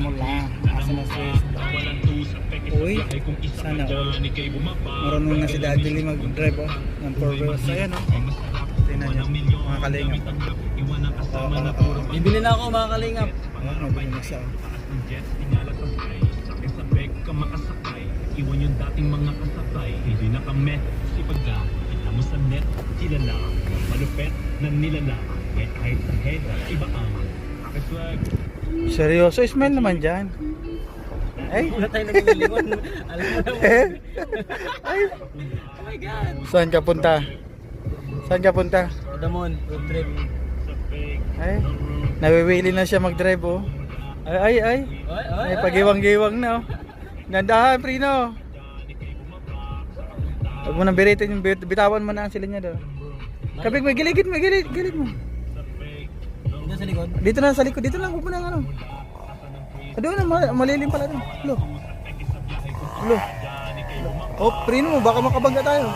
formula. Asa na Swiss. Uy, sana all. Marunong na si Daddy Lee mag-drive oh. Ng 4 wheels. Ayan oh. Tingnan niyo, mga kalingap. Bibili na ako mga kalingap. Ayan, nabili na siya. Iwan yung dating mga kasabay, hindi nakamet si pagka, kita mo sa net, sila lang, malupet na nilala, eh kahit sa head, iba ang kakaswag. Seryoso, smile naman dyan. Ay, Wala tayo nagliligon. Alam mo naman. ay, Oh my God. saan ka punta? Saan ka punta? Damon, road trip. Ay, nawiwili na siya mag-drive oh. Ay, ay. Ay, pagiwang-giwang na oh. Gandahan, Prino. Huwag mo nang biritin yung bitawan mo na ang sila niya daw. Kabig mo, gilid mo. Dito sa likod. Dito na sa likod, dito lang, huwag mo na ano. Doon na, malilim pala doon. Lo. Oh, Prino, baka makabangga tayo.